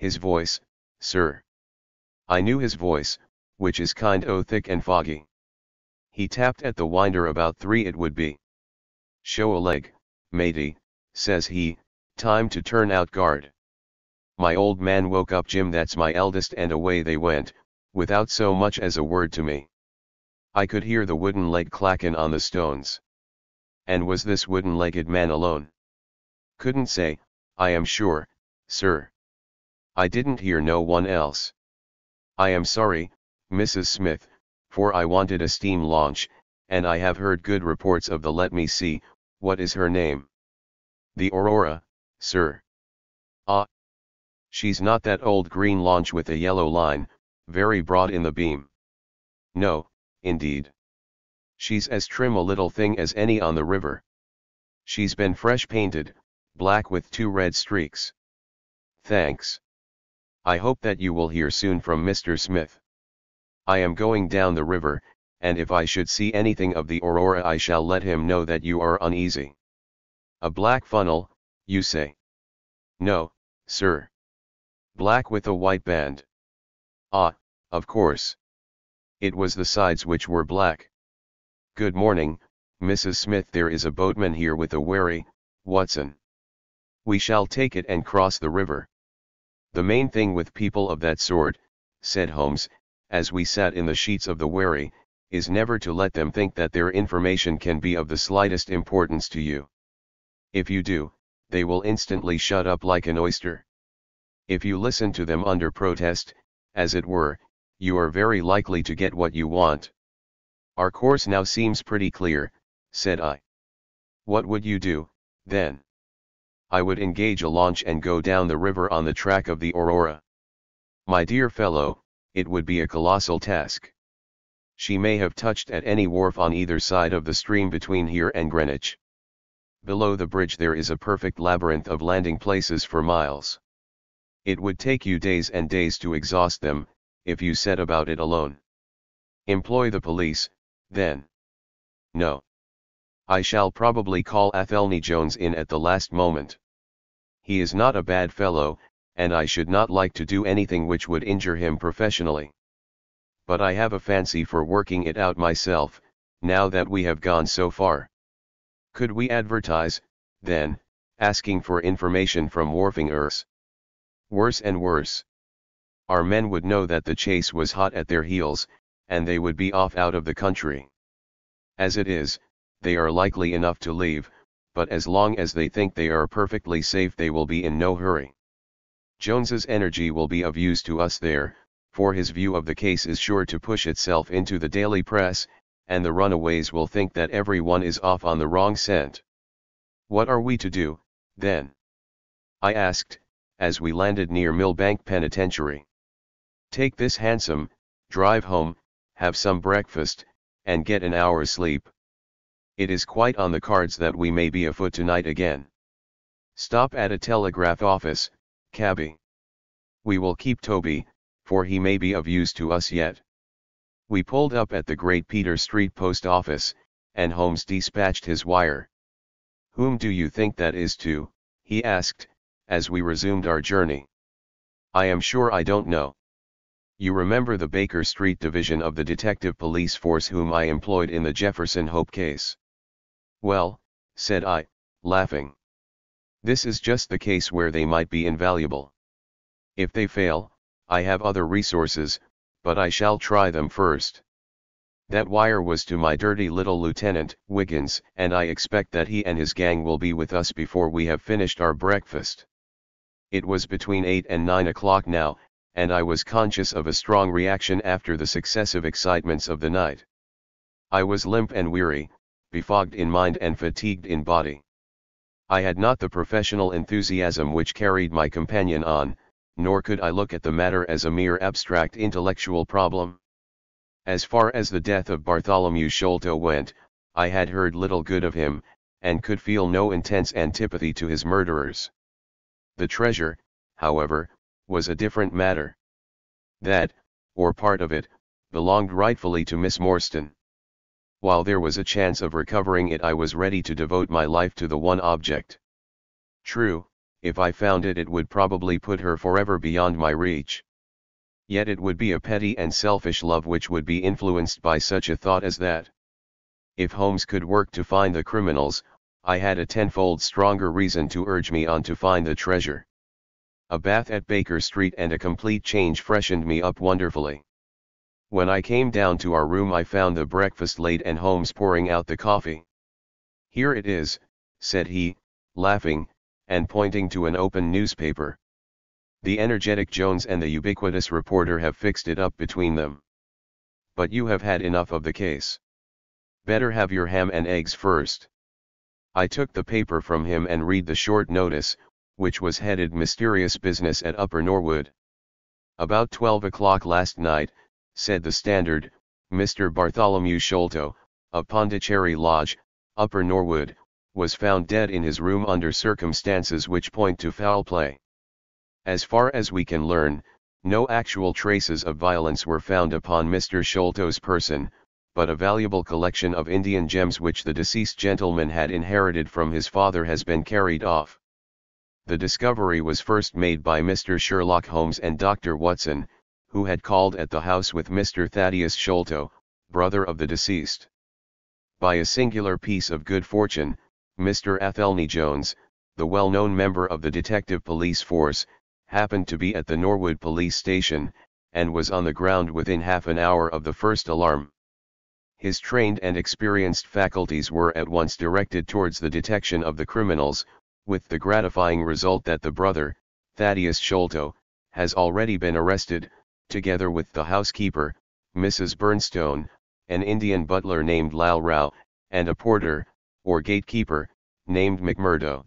His voice, sir. I knew his voice, which is kind o' thick and foggy. He tapped at the winder about 3 it would be. Show a leg, matey, says he, time to turn out guard. My old man woke up Jim, that's my eldest, and away they went, without so much as a word to me. I could hear the wooden leg clackin' on the stones. And was this wooden-legged man alone? Couldn't say, I am sure, sir. I didn't hear no one else. I am sorry, Mrs. Smith, for I wanted a steam launch, and I have heard good reports of the, let me see, what is her name? The Aurora, sir. Ah. She's not that old green launch with a yellow line, very broad in the beam. No, indeed. She's as trim a little thing as any on the river. She's been fresh painted, black with 2 red streaks. Thanks. I hope that you will hear soon from Mr. Smith. I am going down the river, and if I should see anything of the Aurora I shall let him know that you are uneasy. A black funnel, you say? No, sir. Black with a white band. Ah, of course. It was the sides which were black. Good morning, Mrs. Smith. There is a boatman here with a wherry, Watson. We shall take it and cross the river. The main thing with people of that sort, said Holmes, as we sat in the sheets of the wherry, is never to let them think that their information can be of the slightest importance to you. If you do, they will instantly shut up like an oyster. If you listen to them under protest, as it were, you are very likely to get what you want. Our course now seems pretty clear, said I. What would you do, then? I would engage a launch and go down the river on the track of the Aurora. My dear fellow, it would be a colossal task. She may have touched at any wharf on either side of the stream between here and Greenwich. Below the bridge there is a perfect labyrinth of landing places for miles. It would take you days and days to exhaust them, if you set about it alone. Employ the police, then. No. I shall probably call Athelney Jones in at the last moment. He is not a bad fellow, and I should not like to do anything which would injure him professionally. But I have a fancy for working it out myself, now that we have gone so far. Could we advertise, then, asking for information from wharfingers? Worse and worse. Our men would know that the chase was hot at their heels, and they would be off out of the country. As it is, they are likely enough to leave, but as long as they think they are perfectly safe they will be in no hurry. Jones's energy will be of use to us there, for his view of the case is sure to push itself into the daily press, and the runaways will think that everyone is off on the wrong scent. What are we to do, then? I asked, as we landed near Millbank Penitentiary. Take this hansom, drive home, have some breakfast, and get an hour's sleep. It is quite on the cards that we may be afoot tonight again. Stop at a telegraph office, cabby. We will keep Toby, for he may be of use to us yet. We pulled up at the Great Peter Street post office, and Holmes dispatched his wire. Whom do you think that is to? He asked, as we resumed our journey. I am sure I don't know. You remember the Baker Street division of the detective police force whom I employed in the Jefferson Hope case? Well, said I, laughing. This is just the case where they might be invaluable. If they fail, I have other resources, but I shall try them first. That wire was to my dirty little Lieutenant Wiggins, and I expect that he and his gang will be with us before we have finished our breakfast. It was between 8 and 9 o'clock now, and I was conscious of a strong reaction after the successive excitements of the night. I was limp and weary, befogged in mind and fatigued in body. I had not the professional enthusiasm which carried my companion on, nor could I look at the matter as a mere abstract intellectual problem. As far as the death of Bartholomew Sholto went, I had heard little good of him, and could feel no intense antipathy to his murderers. The treasure, however, was a different matter. That, or part of it, belonged rightfully to Miss Morstan. While there was a chance of recovering it I was ready to devote my life to the one object. True, if I found it, it would probably put her forever beyond my reach. Yet it would be a petty and selfish love which would be influenced by such a thought as that. If Holmes could work to find the criminals, I had a tenfold stronger reason to urge me on to find the treasure. A bath at Baker Street and a complete change freshened me up wonderfully. When I came down to our room, I found the breakfast laid and Holmes pouring out the coffee. "Here it is," said he, laughing, and pointing to an open newspaper. "The energetic Jones and the ubiquitous reporter have fixed it up between them. But you have had enough of the case. Better have your ham and eggs first." I took the paper from him and read the short notice, which was headed "Mysterious Business at Upper Norwood." "About 12 o'clock last night," said the Standard, "Mr. Bartholomew Sholto, of Pondicherry Lodge, Upper Norwood, was found dead in his room under circumstances which point to foul play. As far as we can learn, no actual traces of violence were found upon Mr. Sholto's person, but a valuable collection of Indian gems which the deceased gentleman had inherited from his father has been carried off. The discovery was first made by Mr. Sherlock Holmes and Dr. Watson, who had called at the house with Mr. Thaddeus Sholto, brother of the deceased. By a singular piece of good fortune, Mr. Athelney Jones, the well-known member of the detective police force, happened to be at the Norwood police station, and was on the ground within half an hour of the first alarm. His trained and experienced faculties were at once directed towards the detection of the criminals, with the gratifying result that the brother, Thaddeus Sholto, has already been arrested, together with the housekeeper, Mrs. Burnstone, an Indian butler named Lal Rao, and a porter, or gatekeeper, named McMurdo.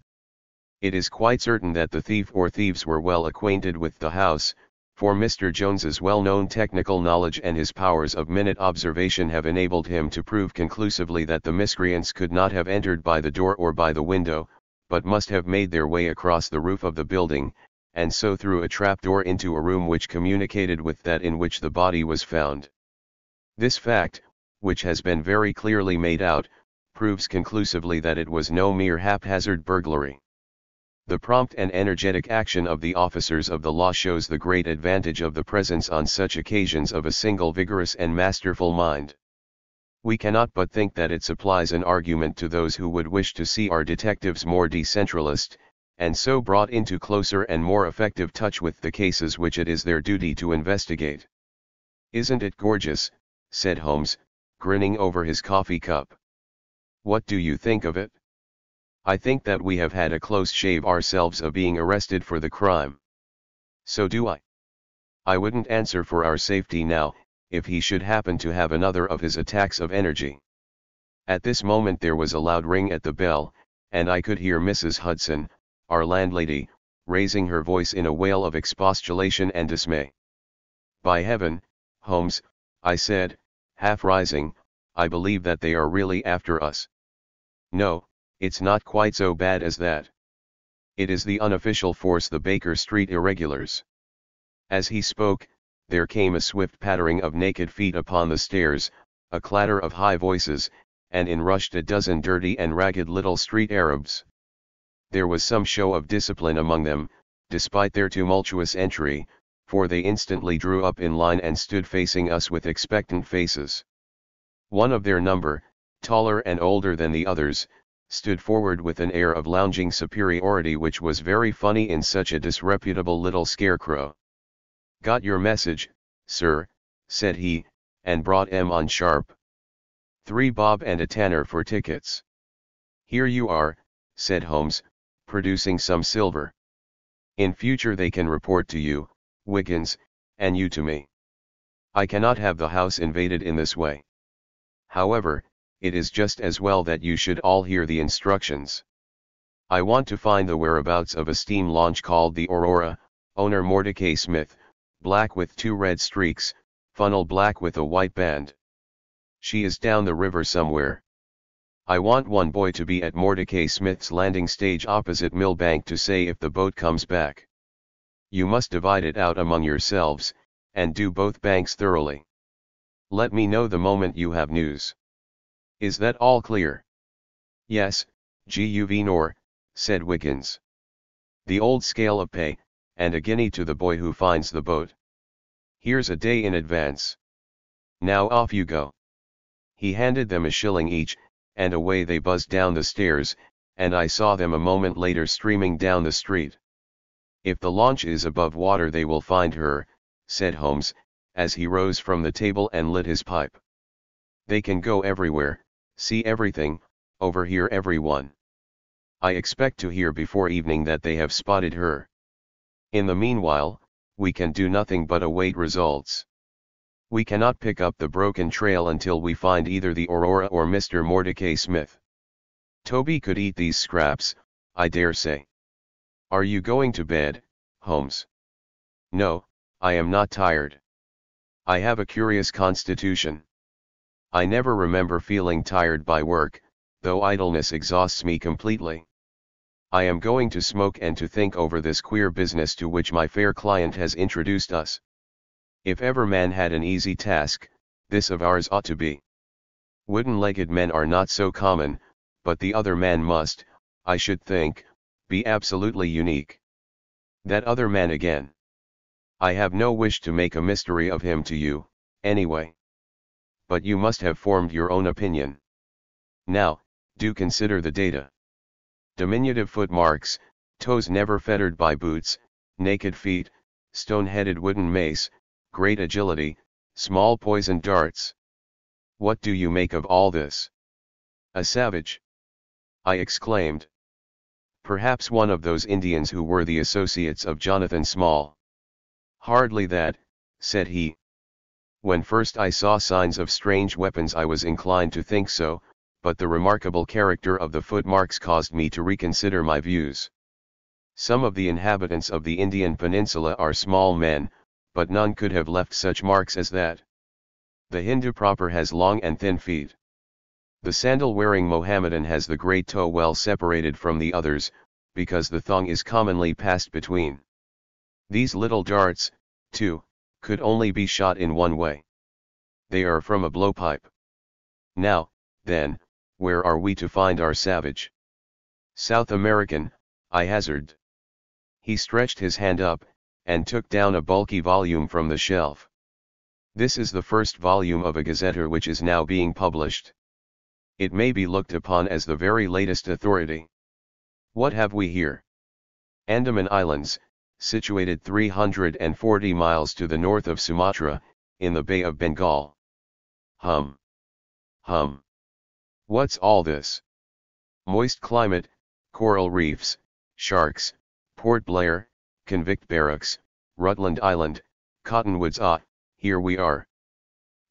It is quite certain that the thief or thieves were well acquainted with the house, for Mr. Jones's well-known technical knowledge and his powers of minute observation have enabled him to prove conclusively that the miscreants could not have entered by the door or by the window, but must have made their way across the roof of the building, and so through a trapdoor into a room which communicated with that in which the body was found. This fact, which has been very clearly made out, proves conclusively that it was no mere haphazard burglary. The prompt and energetic action of the officers of the law shows the great advantage of the presence on such occasions of a single vigorous and masterful mind. We cannot but think that it supplies an argument to those who would wish to see our detectives more decentralized, and so brought into closer and more effective touch with the cases which it is their duty to investigate. "Isn't it gorgeous?" said Holmes, grinning over his coffee cup. "What do you think of it?" "I think that we have had a close shave ourselves of being arrested for the crime." "So do I. I wouldn't answer for our safety now, if he should happen to have another of his attacks of energy." At this moment there was a loud ring at the bell, and I could hear Mrs. Hudson, our landlady, raising her voice in a wail of expostulation and dismay. "By heaven, Holmes," I said, half rising, "I believe that they are really after us." "No, it's not quite so bad as that. It is the unofficial force, the Baker Street Irregulars." As he spoke, there came a swift pattering of naked feet upon the stairs, a clatter of high voices, and in rushed a dozen dirty and ragged little street Arabs. There was some show of discipline among them, despite their tumultuous entry, for they instantly drew up in line and stood facing us with expectant faces. One of their number, taller and older than the others, stood forward with an air of lounging superiority which was very funny in such a disreputable little scarecrow. "Got your message, sir," said he, and brought 'em on sharp. "3 bob and a tanner for tickets." "Here you are," said Holmes, producing some silver. "In future they can report to you, Wiggins, and you to me. I cannot have the house invaded in this way. However, it is just as well that you should all hear the instructions. I want to find the whereabouts of a steam launch called the Aurora, owner Mordecai Smith, black with 2 red streaks, funnel black with a white band. She is down the river somewhere. I want one boy to be at Mordecai Smith's landing stage opposite Millbank to say if the boat comes back. You must divide it out among yourselves, and do both banks thoroughly. Let me know the moment you have news. Is that all clear?" "Yes, Governor," said Wiggins. The old scale of pay, and a guinea to the boy who finds the boat. Here's a day in advance. Now off you go. He handed them a shilling each, and away they buzzed down the stairs, and I saw them a moment later streaming down the street. If the launch is above water they will find her, said Holmes, as he rose from the table and lit his pipe. They can go everywhere, see everything, overhear everyone. I expect to hear before evening that they have spotted her. In the meanwhile, we can do nothing but await results. We cannot pick up the broken trail until we find either the Aurora or Mr. Mordecai Smith. Toby could eat these scraps, I dare say. Are you going to bed, Holmes? No, I am not tired. I have a curious constitution. I never remember feeling tired by work, though idleness exhausts me completely. I am going to smoke and to think over this queer business to which my fair client has introduced us. If ever man had an easy task, this of ours ought to be. Wooden-legged men are not so common, but the other man must, I should think, be absolutely unique. That other man again. I have no wish to make a mystery of him to you, anyway. But you must have formed your own opinion. Now, do consider the data. Diminutive footmarks, toes never fettered by boots, naked feet, stone-headed wooden mace, great agility, small poisoned darts. What do you make of all this? A savage, I exclaimed. Perhaps one of those Indians who were the associates of Jonathan Small. Hardly that, said he. When first I saw signs of strange weapons I was inclined to think so, but the remarkable character of the footmarks caused me to reconsider my views. Some of the inhabitants of the Indian peninsula are small men, but none could have left such marks as that. The Hindu proper has long and thin feet. The sandal-wearing Mohammedan has the great toe well separated from the others, because the thong is commonly passed between. These little darts, too, could only be shot in one way. They are from a blowpipe. Now, then, where are we to find our savage? South American, I hazarded. He stretched his hand up, and took down a bulky volume from the shelf. This is the first volume of a gazetteer which is now being published. It may be looked upon as the very latest authority. What have we here? Andaman Islands, situated 340 miles to the north of Sumatra, in the Bay of Bengal. Hum. What's all this? Moist climate, coral reefs, sharks, Port Blair, convict barracks, Rutland Island, cottonwoods. Here we are.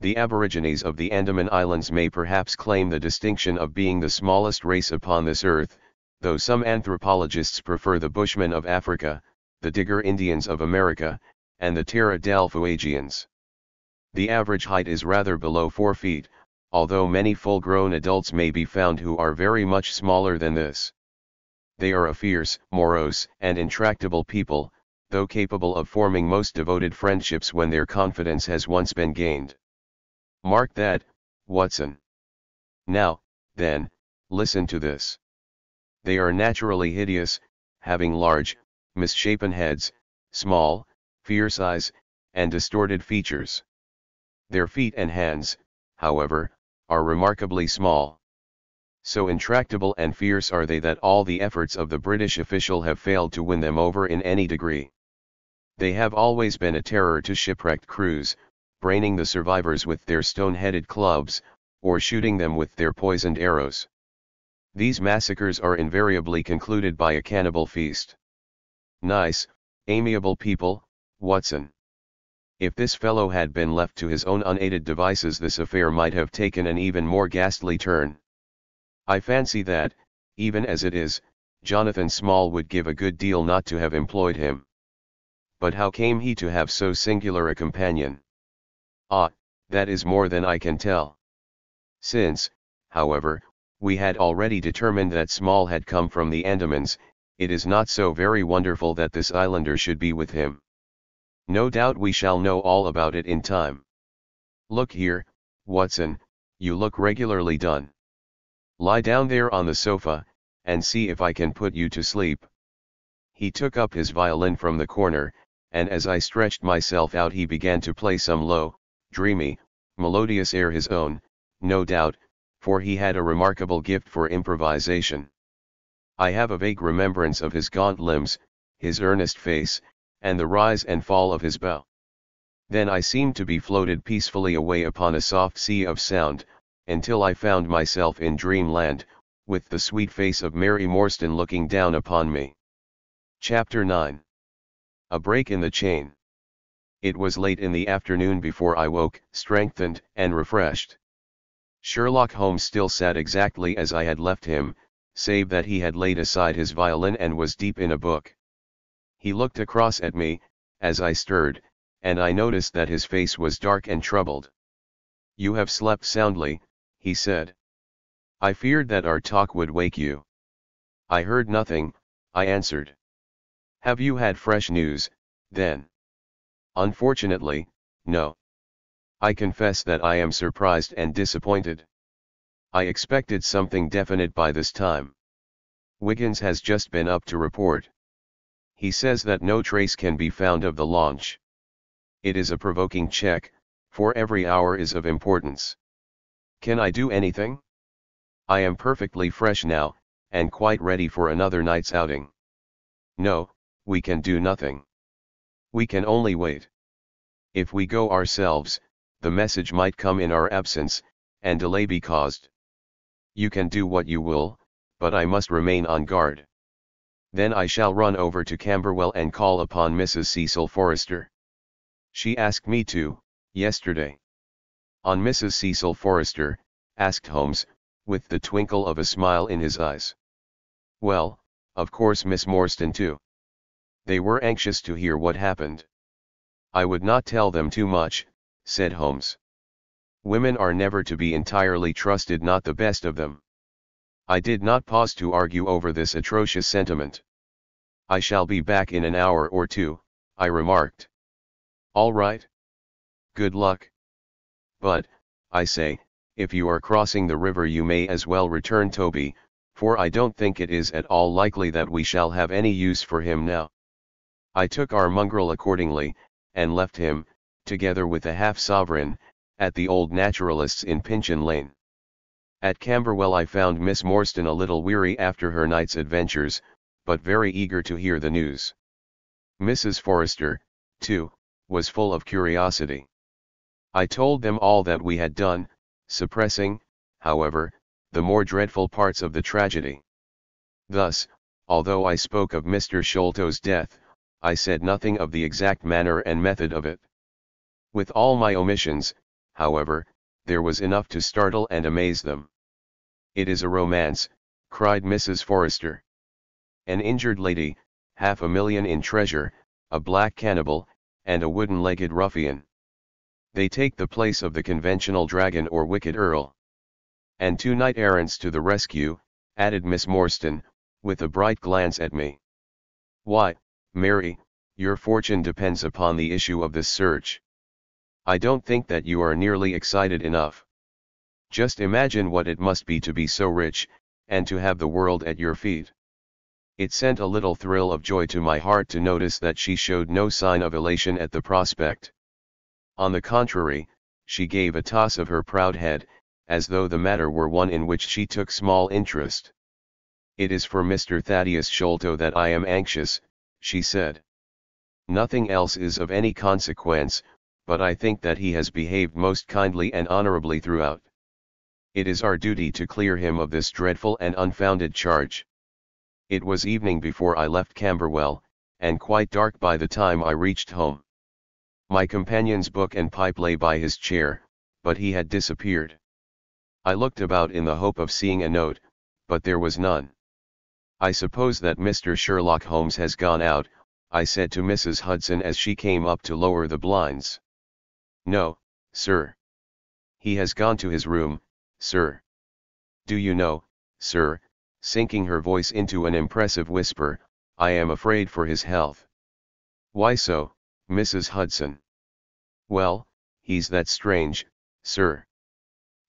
The aborigines of the Andaman Islands may perhaps claim the distinction of being the smallest race upon this earth, though some anthropologists prefer the Bushmen of Africa, the Digger Indians of America, and the Terra del Fuegians. The average height is rather below 4 feet, although many full-grown adults may be found who are very much smaller than this. They are a fierce, morose, and intractable people, though capable of forming most devoted friendships when their confidence has once been gained. Mark that, Watson. Now, then, listen to this. They are naturally hideous, having large, misshapen heads, small, fierce eyes, and distorted features. Their feet and hands, however, are remarkably small. So intractable and fierce are they that all the efforts of the British official have failed to win them over in any degree. They have always been a terror to shipwrecked crews, braining the survivors with their stone-headed clubs, or shooting them with their poisoned arrows. These massacres are invariably concluded by a cannibal feast. Nice, amiable people, Watson. If this fellow had been left to his own unaided devices, this affair might have taken an even more ghastly turn. I fancy that, even as it is, Jonathan Small would give a good deal not to have employed him. But how came he to have so singular a companion? That is more than I can tell. Since, however, we had already determined that Small had come from the Andamans, it is not so very wonderful that this islander should be with him. No doubt we shall know all about it in time. Look here, Watson, you look regularly done. Lie down there on the sofa, and see if I can put you to sleep. He took up his violin from the corner, and as I stretched myself out he began to play some low, dreamy, melodious air, his own, no doubt, for he had a remarkable gift for improvisation. I have a vague remembrance of his gaunt limbs, his earnest face, and the rise and fall of his bow. Then I seemed to be floated peacefully away upon a soft sea of sound, until I found myself in dreamland, with the sweet face of Mary Morstan looking down upon me. Chapter 9. A break in the chain. It was late in the afternoon before I woke, strengthened and refreshed. Sherlock Holmes still sat exactly as I had left him, save that he had laid aside his violin and was deep in a book. He looked across at me, as I stirred, and I noticed that his face was dark and troubled. "You have slept soundly," he said. "I feared that our talk would wake you." "I heard nothing," I answered. "Have you had fresh news, then?" "Unfortunately, no. I confess that I am surprised and disappointed. I expected something definite by this time. Wiggins has just been up to report. He says that no trace can be found of the launch. It is a provoking check, for every hour is of importance. Can I do anything? I am perfectly fresh now, and quite ready for another night's outing." "No, we can do nothing. We can only wait. If we go ourselves, the message might come in our absence, and delay be caused. You can do what you will, but I must remain on guard. Then I shall run over to Camberwell and call upon Mrs. Cecil Forrester. She asked me to, yesterday." "On Mrs. Cecil Forrester?" asked Holmes, with the twinkle of a smile in his eyes. "Well, of course Miss Morstan too." They were anxious to hear what happened. "I would not tell them too much," said Holmes. "Women are never to be entirely trusted, not the best of them." I did not pause to argue over this atrocious sentiment. "I shall be back in an hour or two," I remarked. "All right. Good luck. But, I say, if you are crossing the river you may as well return Toby, for I don't think it is at all likely that we shall have any use for him now." I took our mongrel accordingly, and left him, together with a half-sovereign, at the old naturalist's in Pinchin Lane. At Camberwell I found Miss Morstan a little weary after her night's adventures, but very eager to hear the news. Mrs. Forrester, too, was full of curiosity. I told them all that we had done, suppressing, however, the more dreadful parts of the tragedy. Thus, although I spoke of Mr. Sholto's death, I said nothing of the exact manner and method of it. With all my omissions, however, there was enough to startle and amaze them. "It is a romance," cried Mrs. Forrester. "An injured lady, $500,000 in treasure, a black cannibal, and a wooden-legged ruffian. They take the place of the conventional dragon or wicked earl. And 2 knight-errants to the rescue," added Miss Morstan, with a bright glance at me. "Why, Mary, your fortune depends upon the issue of this search. I don't think that you are nearly excited enough. Just imagine what it must be to be so rich, and to have the world at your feet." It sent a little thrill of joy to my heart to notice that she showed no sign of elation at the prospect. On the contrary, she gave a toss of her proud head, as though the matter were one in which she took small interest. "It is for Mr. Thaddeus Sholto that I am anxious," she said. "Nothing else is of any consequence, but I think that he has behaved most kindly and honorably throughout. It is our duty to clear him of this dreadful and unfounded charge." It was evening before I left Camberwell, and quite dark by the time I reached home. My companion's book and pipe lay by his chair, but he had disappeared. I looked about in the hope of seeing a note, but there was none. "I suppose that Mr. Sherlock Holmes has gone out," I said to Mrs. Hudson as she came up to lower the blinds. "No, sir. He has gone to his room, sir. Do you know, sir," sinking her voice into an impressive whisper, "I am afraid for his health." "Why so, Mrs. Hudson?" "Well, he's that strange, sir.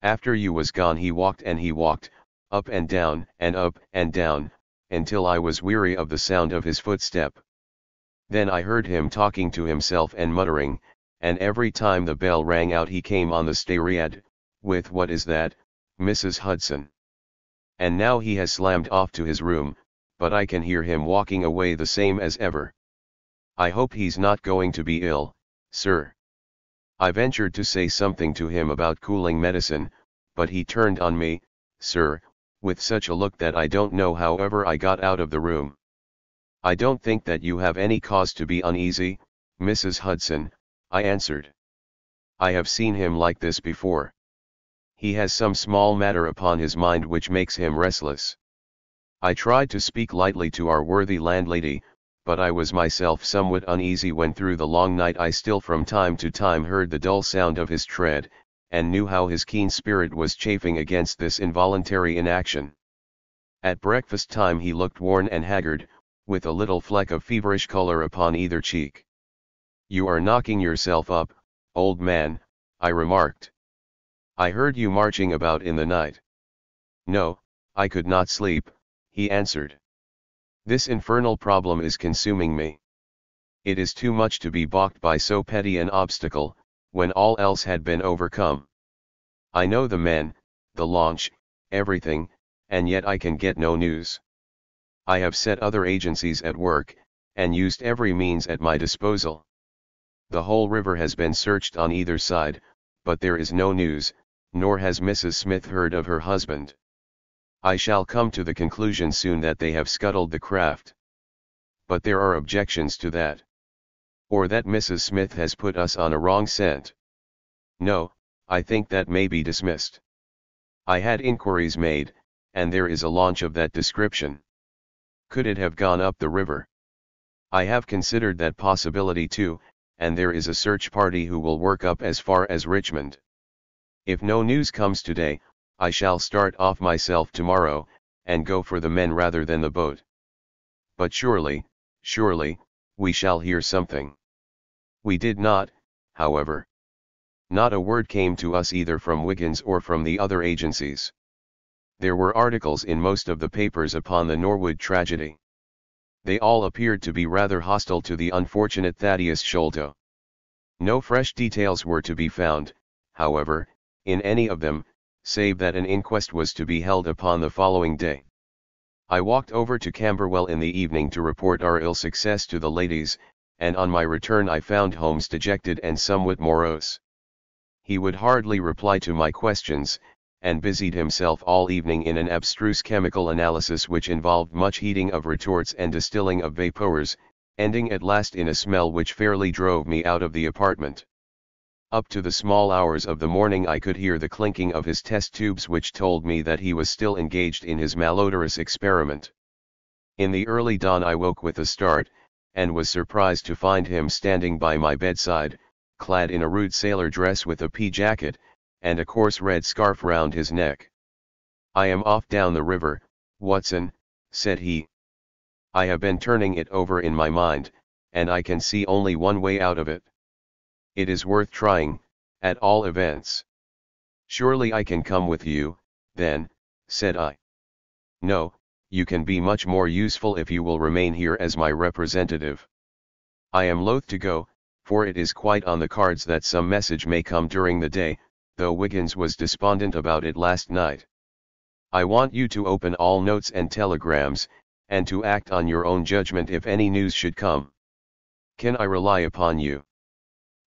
After you was gone he walked and he walked, up and down, until I was weary of the sound of his footstep. Then I heard him talking to himself and muttering, and every time the bell rang out he came on the stairhead, with "What is that, Mrs. Hudson?" And now he has slammed off to his room, but I can hear him walking away the same as ever. I hope he's not going to be ill, sir. I ventured to say something to him about cooling medicine, but he turned on me, sir, with such a look that I don't know however I got out of the room. "I don't think that you have any cause to be uneasy, Mrs. Hudson," I answered. "I have seen him like this before. He has some small matter upon his mind which makes him restless." I tried to speak lightly to our worthy landlady, but I was myself somewhat uneasy when through the long night I still from time to time heard the dull sound of his tread, and knew how his keen spirit was chafing against this involuntary inaction. At breakfast time he looked worn and haggard, with a little fleck of feverish color upon either cheek. "You are knocking yourself up, old man," I remarked. "I heard you marching about in the night." "No, I could not sleep," he answered. "This infernal problem is consuming me. It is too much to be balked by so petty an obstacle, when all else had been overcome. I know the men, the launch, everything, and yet I can get no news. I have set other agencies at work, and used every means at my disposal. The whole river has been searched on either side, but there is no news, nor has Mrs. Smith heard of her husband. I shall come to the conclusion soon that they have scuttled the craft. But there are objections to that. Or that Mrs. Smith has put us on a wrong scent. No, I think that may be dismissed. I had inquiries made, and there is a launch of that description. Could it have gone up the river? I have considered that possibility too, and there is a search party who will work up as far as Richmond. If no news comes today, I shall start off myself tomorrow, and go for the men rather than the boat. But surely, we shall hear something." We did not, however. Not a word came to us either from Wiggins or from the other agencies. There were articles in most of the papers upon the Norwood tragedy. They all appeared to be rather hostile to the unfortunate Thaddeus Sholto. No fresh details were to be found, however, in any of them, save that an inquest was to be held upon the following day. I walked over to Camberwell in the evening to report our ill success to the ladies, and on my return I found Holmes dejected and somewhat morose. He would hardly reply to my questions, and busied himself all evening in an abstruse chemical analysis which involved much heating of retorts and distilling of vapours, ending at last in a smell which fairly drove me out of the apartment. Up to the small hours of the morning I could hear the clinking of his test tubes which told me that he was still engaged in his malodorous experiment. In the early dawn I woke with a start, and was surprised to find him standing by my bedside, clad in a rude sailor dress with a pea jacket, and a coarse red scarf round his neck. "I am off down the river, Watson," said he. "I have been turning it over in my mind, and I can see only one way out of it. It is worth trying, at all events." "Surely I can come with you, then," said I. "No, you can be much more useful if you will remain here as my representative. I am loath to go, for it is quite on the cards that some message may come during the day, though Wiggins was despondent about it last night. I want you to open all notes and telegrams, and to act on your own judgment if any news should come. Can I rely upon you?"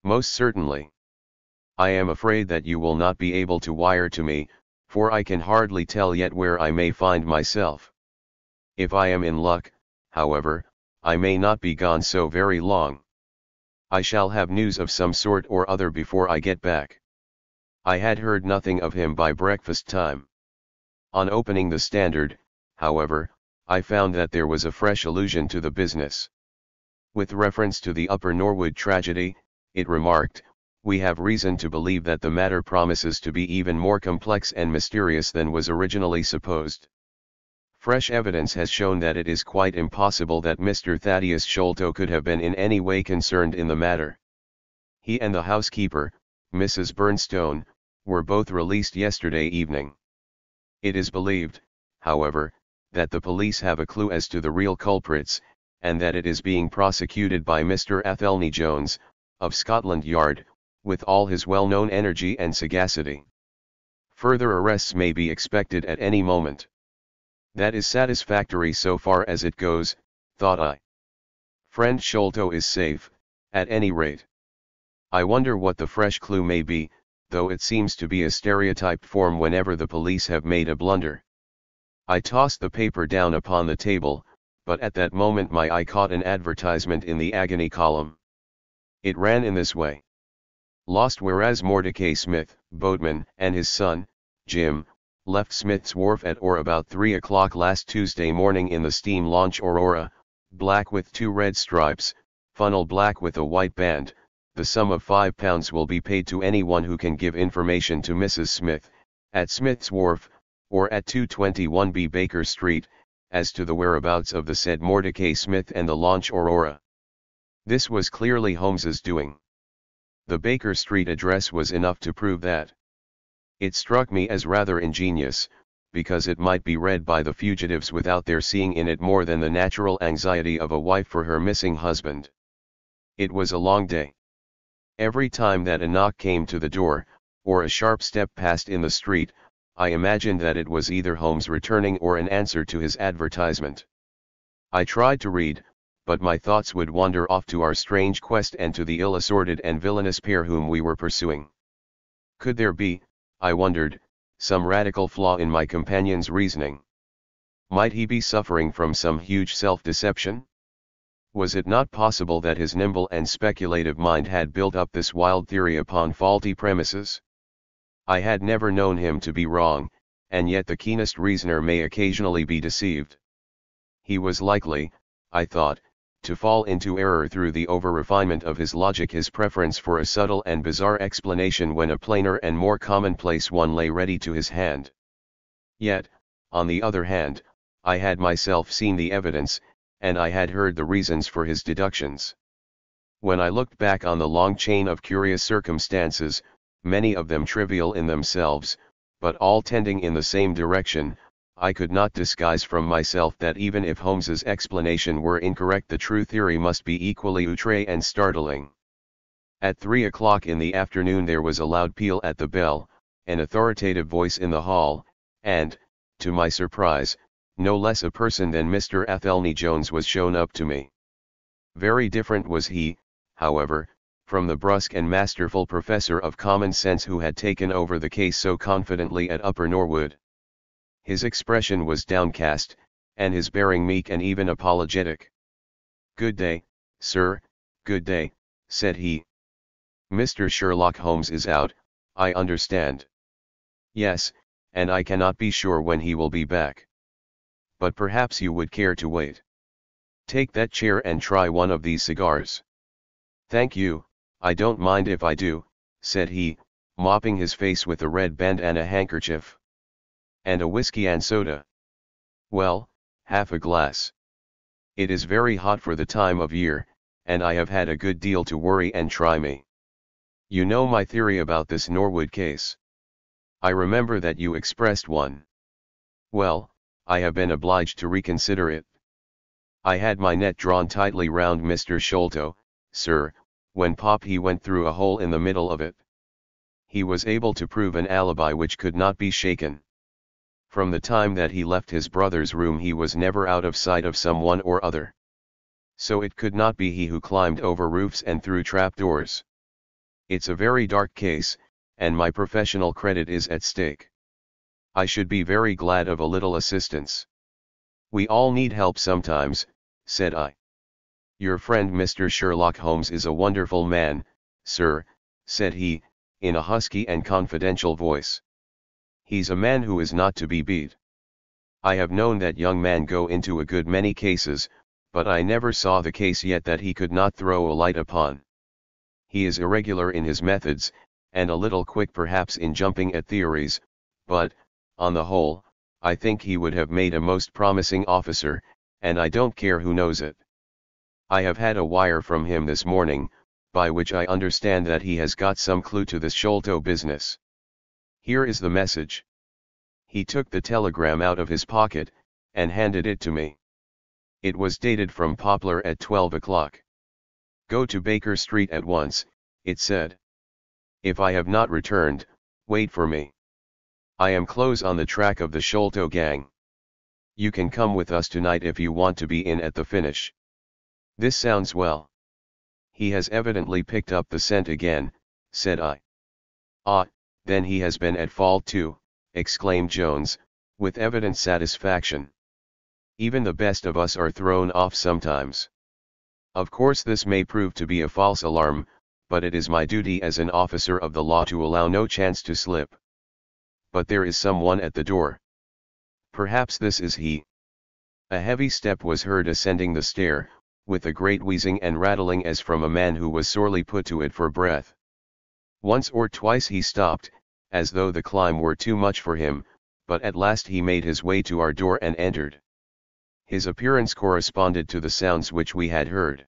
"Most certainly. I am afraid that you will not be able to wire to me, for I can hardly tell yet where I may find myself. If I am in luck, however, I may not be gone so very long. I shall have news of some sort or other before I get back." I had heard nothing of him by breakfast time. On opening the Standard, however, I found that there was a fresh allusion to the business. With reference to the Upper Norwood tragedy, it remarked, "We have reason to believe that the matter promises to be even more complex and mysterious than was originally supposed. Fresh evidence has shown that it is quite impossible that Mr. Thaddeus Sholto could have been in any way concerned in the matter. He and the housekeeper, Mrs. Burnstone, were both released yesterday evening. It is believed, however, that the police have a clue as to the real culprits, and that it is being prosecuted by Mr. Athelney Jones, of Scotland Yard, with all his well-known energy and sagacity. Further arrests may be expected at any moment. That is satisfactory so far as it goes, thought I. Friend Sholto is safe, at any rate. I wonder what the fresh clue may be, though it seems to be a stereotyped form whenever the police have made a blunder. I tossed the paper down upon the table, but at that moment my eye caught an advertisement in the agony column. It ran in this way. Lost whereas Mordecai Smith, boatman, and his son, Jim, left Smith's Wharf at or about 3 o'clock last Tuesday morning in the steam launch Aurora, black with 2 red stripes, funnel black with a white band. The sum of £5 will be paid to anyone who can give information to Mrs. Smith, at Smith's Wharf, or at 221B Baker Street, as to the whereabouts of the said Mordecai Smith and the launch Aurora. This was clearly Holmes's doing. The Baker Street address was enough to prove that. It struck me as rather ingenious, because it might be read by the fugitives without their seeing in it more than the natural anxiety of a wife for her missing husband. It was a long day. Every time that a knock came to the door, or a sharp step passed in the street, I imagined that it was either Holmes returning or an answer to his advertisement. I tried to read, but my thoughts would wander off to our strange quest and to the ill-assorted and villainous pair whom we were pursuing. Could there be, I wondered, some radical flaw in my companion's reasoning? Might he be suffering from some huge self-deception? Was it not possible that his nimble and speculative mind had built up this wild theory upon faulty premises? I had never known him to be wrong, and yet the keenest reasoner may occasionally be deceived. He was likely, I thought, to fall into error through the over-refinement of his logic, his preference for a subtle and bizarre explanation when a plainer and more commonplace one lay ready to his hand. Yet, on the other hand, I had myself seen the evidence, and I had heard the reasons for his deductions. When I looked back on the long chain of curious circumstances, many of them trivial in themselves, but all tending in the same direction, I could not disguise from myself that even if Holmes's explanation were incorrect, the true theory must be equally outre and startling. At 3 o'clock in the afternoon there was a loud peal at the bell, an authoritative voice in the hall, and, to my surprise, no less a person than Mr. Athelney Jones was shown up to me. Very different was he, however, from the brusque and masterful professor of common sense who had taken over the case so confidently at Upper Norwood. His expression was downcast, and his bearing meek and even apologetic. "Good day, sir, good day," said he. "Mr. Sherlock Holmes is out, I understand." "Yes, and I cannot be sure when he will be back. But perhaps you would care to wait. Take that chair and try one of these cigars." "Thank you, I don't mind if I do," said he, mopping his face with a red bandana handkerchief. "And a whiskey and soda?" "Well, half a glass. It is very hot for the time of year, and I have had a good deal to worry and try me. You know my theory about this Norwood case. I remember that you expressed one. Well, I have been obliged to reconsider it. I had my net drawn tightly round Mr. Sholto, sir, when he went through a hole in the middle of it. He was able to prove an alibi which could not be shaken. From the time that he left his brother's room he was never out of sight of someone or other. So it could not be he who climbed over roofs and through trapdoors. It's a very dark case, and my professional credit is at stake. I should be very glad of a little assistance." "We all need help sometimes," said I. "Your friend Mr. Sherlock Holmes is a wonderful man, sir," said he, in a husky and confidential voice. "He's a man who is not to be beat. I have known that young man go into a good many cases, but I never saw the case yet that he could not throw a light upon. He is irregular in his methods, and a little quick perhaps in jumping at theories, but, on the whole, I think he would have made a most promising officer, and I don't care who knows it. I have had a wire from him this morning, by which I understand that he has got some clue to this Sholto business. Here is the message." He took the telegram out of his pocket, and handed it to me. It was dated from Poplar at 12 o'clock. "Go to Baker Street at once," it said. "If I have not returned, wait for me. I am close on the track of the Sholto gang. You can come with us tonight if you want to be in at the finish." "This sounds well. He has evidently picked up the scent again," said I. "Ah, then he has been at fault too," exclaimed Jones, with evident satisfaction. "Even the best of us are thrown off sometimes. Of course this may prove to be a false alarm, but it is my duty as an officer of the law to allow no chance to slip. But there is someone at the door. Perhaps this is he." A heavy step was heard ascending the stair, with a great wheezing and rattling as from a man who was sorely put to it for breath. Once or twice he stopped, as though the climb were too much for him, but at last he made his way to our door and entered. His appearance corresponded to the sounds which we had heard.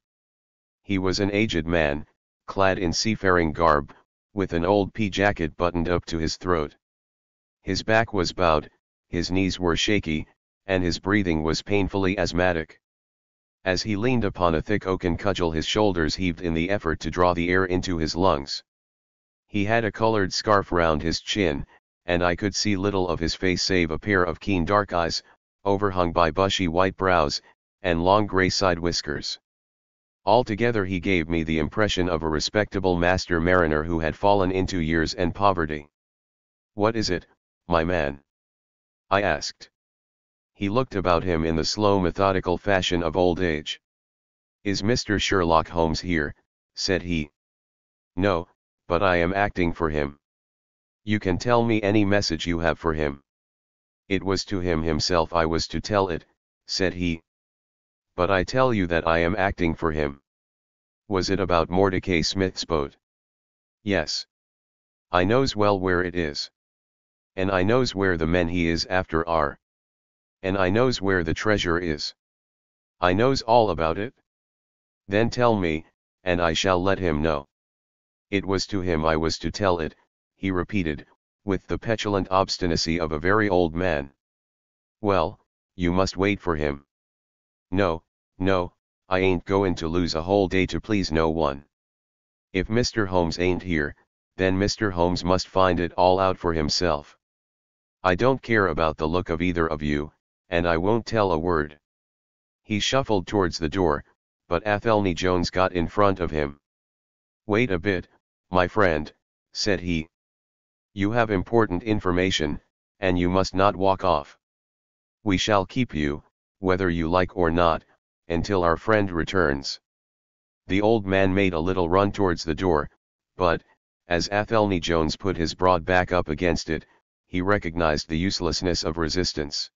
He was an aged man, clad in seafaring garb, with an old pea jacket buttoned up to his throat. His back was bowed, his knees were shaky, and his breathing was painfully asthmatic. As he leaned upon a thick oaken cudgel, his shoulders heaved in the effort to draw the air into his lungs. He had a colored scarf round his chin, and I could see little of his face save a pair of keen dark eyes, overhung by bushy white brows, and long gray side whiskers. Altogether he gave me the impression of a respectable master mariner who had fallen into years and poverty. "What is it, my man?" I asked. He looked about him in the slow methodical fashion of old age. "Is Mr. Sherlock Holmes here?" said he. "No, but I am acting for him." "You can tell me any message you have for him." "It was to him himself I was to tell it," said he. "But I tell you that I am acting for him." "Was it about Mordecai Smith's boat?" "Yes. I knows well where it is. And I knows where the men he is after are. And I knows where the treasure is. I knows all about it." "Then tell me, and I shall let him know." "It was to him I was to tell it," he repeated, with the petulant obstinacy of a very old man. "Well, you must wait for him." "No, no, I ain't goin' to lose a whole day to please no one. If Mr. Holmes ain't here, then Mr. Holmes must find it all out for himself. I don't care about the look of either of you, and I won't tell a word." He shuffled towards the door, but Athelney Jones got in front of him. "Wait a bit, my friend," said he. "You have important information, and you must not walk off. We shall keep you, whether you like or not, until our friend returns." The old man made a little run towards the door, but, as Athelney Jones put his broad back up against it, he recognized the uselessness of resistance.